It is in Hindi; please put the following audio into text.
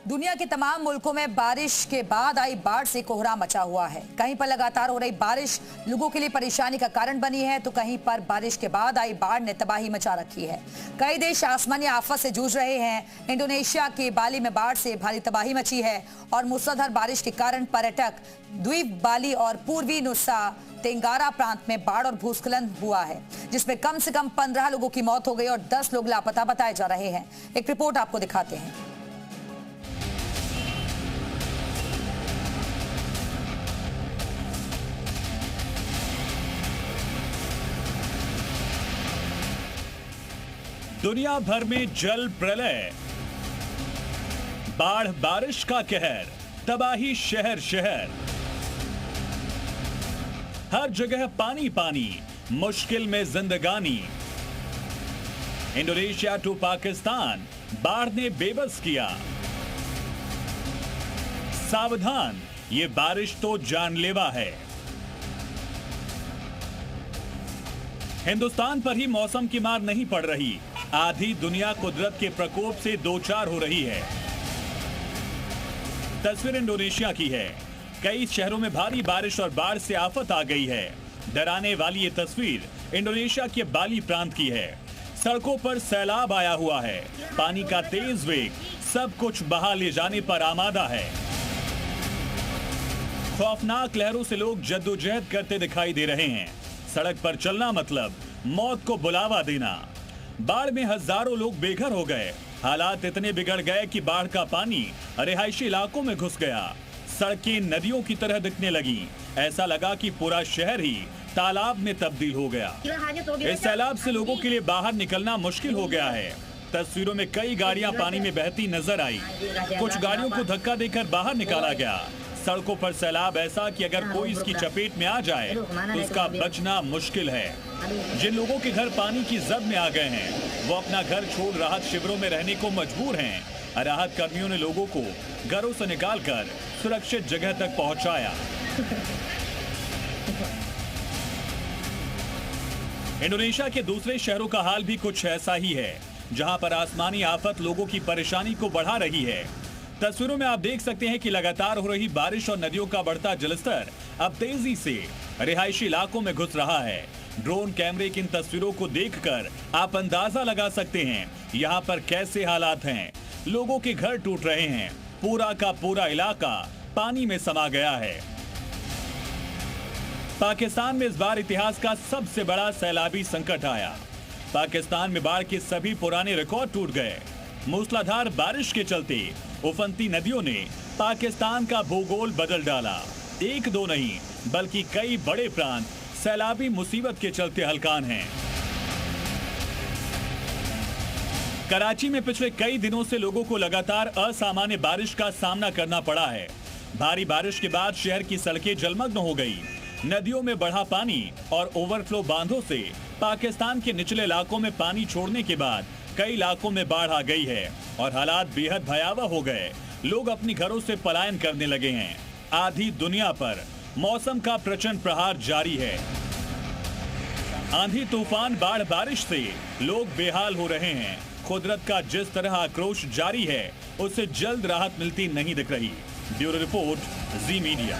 दुनिया के तमाम मुल्कों में बारिश के बाद आई बाढ़ से कोहराम मचा हुआ है। कहीं पर लगातार हो रही बारिश लोगों के लिए परेशानी का कारण बनी है, तो कहीं पर बारिश के बाद आई बाढ़ ने तबाही मचा रखी है। कई देश आसमानी आफत से जूझ रहे हैं। इंडोनेशिया के बाली में बाढ़ से भारी तबाही मची है और मूसलाधार बारिश के कारण पर्यटक द्वीप बाली और पूर्वी नुसा तेंगारा प्रांत में बाढ़ और भूस्खलन हुआ है, जिसमें कम से कम 15 लोगों की मौत हो गई और 10 लोग लापता बताए जा रहे हैं। एक रिपोर्ट आपको दिखाते हैं। दुनिया भर में जल प्रलय, बाढ़ बारिश का कहर, तबाही शहर शहर, हर जगह पानी पानी, मुश्किल में जिंदगानी। इंडोनेशिया टू पाकिस्तान बाढ़ ने बेबस किया। सावधान, ये बारिश तो जानलेवा है। हिंदुस्तान पर ही मौसम की मार नहीं पड़ रही, आधी दुनिया कुदरत के प्रकोप से दो चार हो रही है। तस्वीर इंडोनेशिया की है। कई शहरों में भारी बारिश और बाढ़ से आफत आ गई है। डराने वाली ये तस्वीर इंडोनेशिया के बाली प्रांत की है। सड़कों पर सैलाब आया हुआ है। पानी का तेज वेग सब कुछ बहा ले जाने पर आमादा है। खौफनाक लहरों से लोग जद्दोजहद करते दिखाई दे रहे हैं। सड़क पर चलना मतलब मौत को बुलावा देना। बाढ़ में हजारों लोग बेघर हो गए। हालात इतने बिगड़ गए कि बाढ़ का पानी रिहायशी इलाकों में घुस गया। सड़कें नदियों की तरह दिखने लगी। ऐसा लगा कि पूरा शहर ही तालाब में तब्दील हो गया। इस सैलाब से लोगों के लिए बाहर निकलना मुश्किल हो गया है। तस्वीरों में कई गाड़ियां पानी में बहती नजर आई। कुछ गाड़ियों को धक्का देकर बाहर निकाला गया। सड़कों पर सैलाब ऐसा कि अगर कोई इसकी चपेट में आ जाए तो उसका बचना मुश्किल है। जिन लोगों के घर पानी की जद में आ गए हैं वो अपना घर छोड़ राहत शिविरों में रहने को मजबूर हैं। राहत कर्मियों ने लोगों को घरों से निकालकर सुरक्षित जगह तक पहुंचाया। इंडोनेशिया के दूसरे शहरों का हाल भी कुछ ऐसा ही है, जहां पर आसमानी आफत लोगों की परेशानी को बढ़ा रही है। तस्वीरों में आप देख सकते हैं कि लगातार हो रही बारिश और नदियों का बढ़ता जलस्तर अब तेजी से रिहायशी इलाकों में घुस रहा है। ड्रोन कैमरे की इन तस्वीरों को देखकर आप अंदाजा लगा सकते हैं यहाँ पर कैसे हालात हैं। लोगों के घर टूट रहे हैं। पूरा का पूरा इलाका पानी में समा गया है। पाकिस्तान में इस बार इतिहास का सबसे बड़ा सैलाबी संकट आया। पाकिस्तान में बाढ़ के सभी पुराने रिकॉर्ड टूट गए। मूसलाधार बारिश के चलते उफनती नदियों ने पाकिस्तान का भूगोल बदल डाला। एक दो नहीं बल्कि कई बड़े प्रांत सैलाबी मुसीबत के चलते हलकान हैं। कराची में पिछले कई दिनों से लोगों को लगातार असामान्य बारिश का सामना करना पड़ा है। भारी बारिश के बाद शहर की सड़कें जलमग्न हो गई। नदियों में बढ़ा पानी और ओवरफ्लो बांधों से पाकिस्तान के निचले इलाकों में पानी छोड़ने के बाद कई इलाकों में बाढ़ आ गई है और हालात बेहद भयावह हो गए। लोग अपनी घरों से पलायन करने लगे हैं। आधी दुनिया पर मौसम का प्रचंड प्रहार जारी है। आंधी तूफान बाढ़ बारिश से लोग बेहाल हो रहे हैं। कुदरत का जिस तरह आक्रोश जारी है उससे जल्द राहत मिलती नहीं दिख रही। ब्यूरो रिपोर्ट, जी मीडिया।